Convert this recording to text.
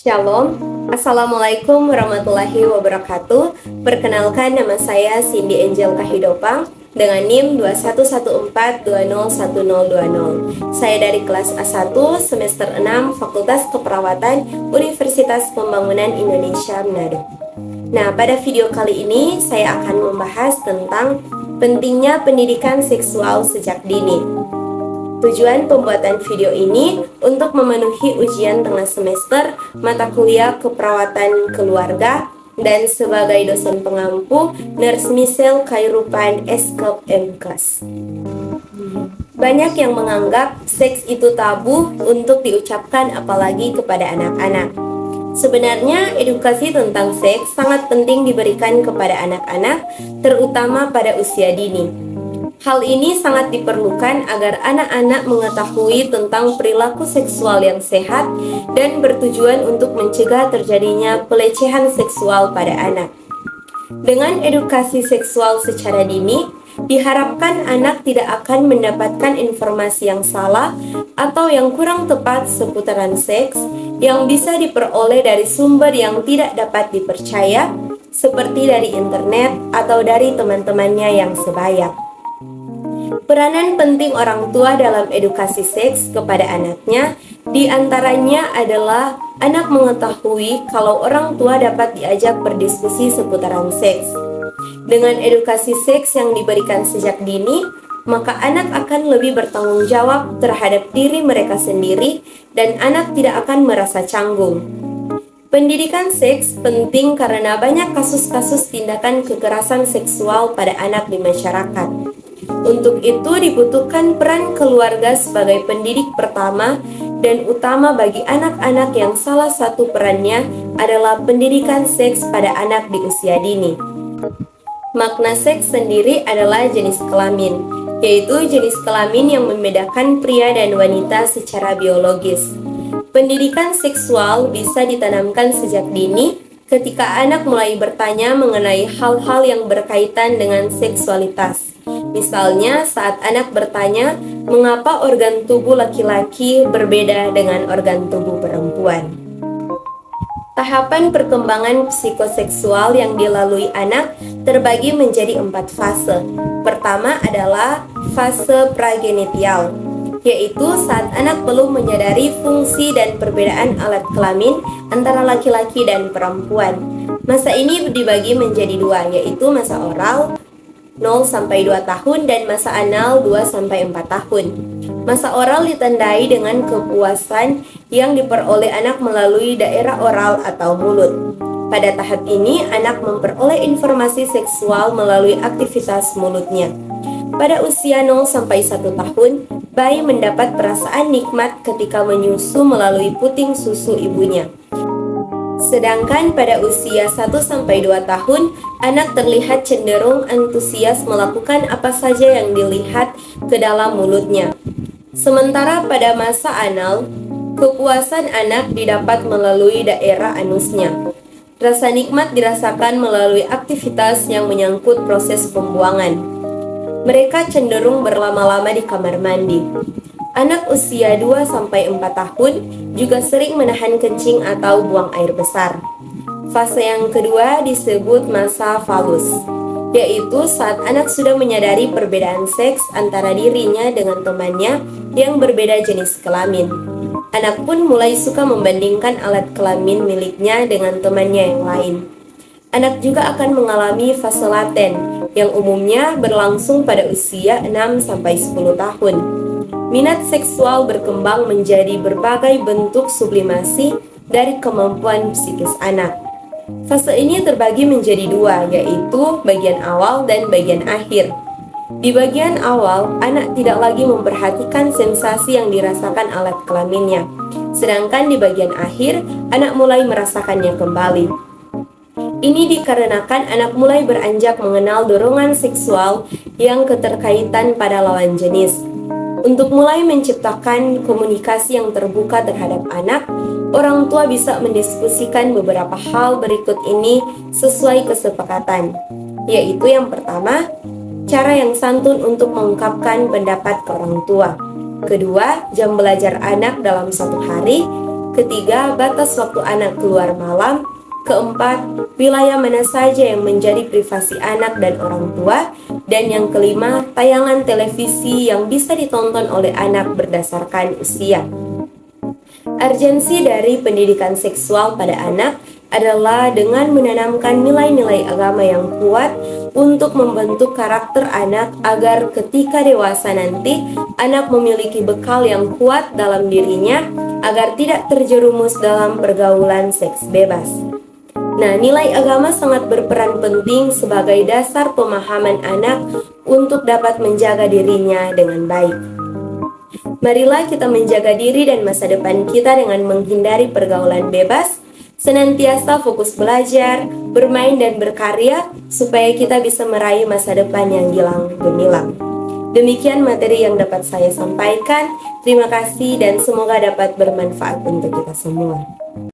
Shalom, Assalamualaikum warahmatullahi wabarakatuh. Perkenalkan, nama saya Cindy Angel Kahidopang dengan NIM 2114201020. Saya dari kelas A1 semester 6 Fakultas Keperawatan Universitas Pembangunan Indonesia Manado. Nah, pada video kali ini saya akan membahas tentang pentingnya pendidikan seksual sejak dini. Tujuan pembuatan video ini untuk memenuhi ujian tengah semester mata kuliah keperawatan keluarga dan sebagai dosen pengampu Nurse Michelle Khairupan Eskep MKes. Banyak yang menganggap seks itu tabu untuk diucapkan apalagi kepada anak-anak. Sebenarnya edukasi tentang seks sangat penting diberikan kepada anak-anak, terutama pada usia dini. Hal ini sangat diperlukan agar anak-anak mengetahui tentang perilaku seksual yang sehat dan bertujuan untuk mencegah terjadinya pelecehan seksual pada anak. Dengan edukasi seksual secara dini, diharapkan anak tidak akan mendapatkan informasi yang salah atau yang kurang tepat seputaran seks yang bisa diperoleh dari sumber yang tidak dapat dipercaya, seperti dari internet atau dari teman-temannya yang sebaya. Peranan penting orang tua dalam edukasi seks kepada anaknya diantaranya adalah anak mengetahui kalau orang tua dapat diajak berdiskusi seputaran seks. Dengan edukasi seks yang diberikan sejak dini, maka anak akan lebih bertanggung jawab terhadap diri mereka sendiri dan anak tidak akan merasa canggung. Pendidikan seks penting karena banyak kasus-kasus tindakan kekerasan seksual pada anak di masyarakat. Untuk itu dibutuhkan peran keluarga sebagai pendidik pertama dan utama bagi anak-anak yang salah satu perannya adalah pendidikan seks pada anak di usia dini. Makna seks sendiri adalah jenis kelamin, yaitu jenis kelamin yang membedakan pria dan wanita secara biologis. Pendidikan seksual bisa ditanamkan sejak dini ketika anak mulai bertanya mengenai hal-hal yang berkaitan dengan seksualitas. Misalnya saat anak bertanya mengapa organ tubuh laki-laki berbeda dengan organ tubuh perempuan. Tahapan perkembangan psikoseksual yang dilalui anak terbagi menjadi 4 fase. Pertama adalah fase pragenitial, yaitu saat anak belum menyadari fungsi dan perbedaan alat kelamin antara laki-laki dan perempuan. Masa ini dibagi menjadi 2, yaitu masa oral 0-2 tahun dan masa anal 2-4 tahun. Masa oral ditandai dengan kepuasan yang diperoleh anak melalui daerah oral atau mulut. Pada tahap ini, anak memperoleh informasi seksual melalui aktivitas mulutnya. Pada usia 0-1 tahun, bayi mendapat perasaan nikmat ketika menyusu melalui puting susu ibunya. Sedangkan pada usia 1-2 tahun, anak terlihat cenderung antusias melakukan apa saja yang dilihat ke dalam mulutnya. Sementara pada masa anal, kepuasan anak didapat melalui daerah anusnya. Rasa nikmat dirasakan melalui aktivitas yang menyangkut proses pembuangan. Mereka cenderung berlama-lama di kamar mandi. Anak usia 2-4 tahun juga sering menahan kencing atau buang air besar. Fase yang kedua disebut masa falus, yaitu saat anak sudah menyadari perbedaan seks antara dirinya dengan temannya yang berbeda jenis kelamin. Anak pun mulai suka membandingkan alat kelamin miliknya dengan temannya yang lain. Anak juga akan mengalami fase laten, yang umumnya berlangsung pada usia 6-10 tahun. Minat seksual berkembang menjadi berbagai bentuk sublimasi dari kemampuan psikis anak. Fase ini terbagi menjadi 2, yaitu bagian awal dan bagian akhir. Di bagian awal, anak tidak lagi memperhatikan sensasi yang dirasakan alat kelaminnya. Sedangkan di bagian akhir, anak mulai merasakannya kembali. Ini dikarenakan anak mulai beranjak mengenal dorongan seksual yang keterkaitan pada lawan jenis. Untuk mulai menciptakan komunikasi yang terbuka terhadap anak, orang tua bisa mendiskusikan beberapa hal berikut ini sesuai kesepakatan, yaitu yang pertama, cara yang santun untuk mengungkapkan pendapat ke orang tua. Kedua, jam belajar anak dalam satu hari. Ketiga, batas waktu anak keluar malam. Keempat, wilayah mana saja yang menjadi privasi anak dan orang tua. Dan yang kelima, tayangan televisi yang bisa ditonton oleh anak berdasarkan usia. Urgensi dari pendidikan seksual pada anak adalah dengan menanamkan nilai-nilai agama yang kuat untuk membentuk karakter anak agar ketika dewasa nanti anak memiliki bekal yang kuat dalam dirinya agar tidak terjerumus dalam pergaulan seks bebas. Nah, nilai agama sangat berperan penting sebagai dasar pemahaman anak untuk dapat menjaga dirinya dengan baik. Marilah kita menjaga diri dan masa depan kita dengan menghindari pergaulan bebas, senantiasa fokus belajar, bermain dan berkarya supaya kita bisa meraih masa depan yang gilang gemilang. Demikian materi yang dapat saya sampaikan. Terima kasih dan semoga dapat bermanfaat untuk kita semua.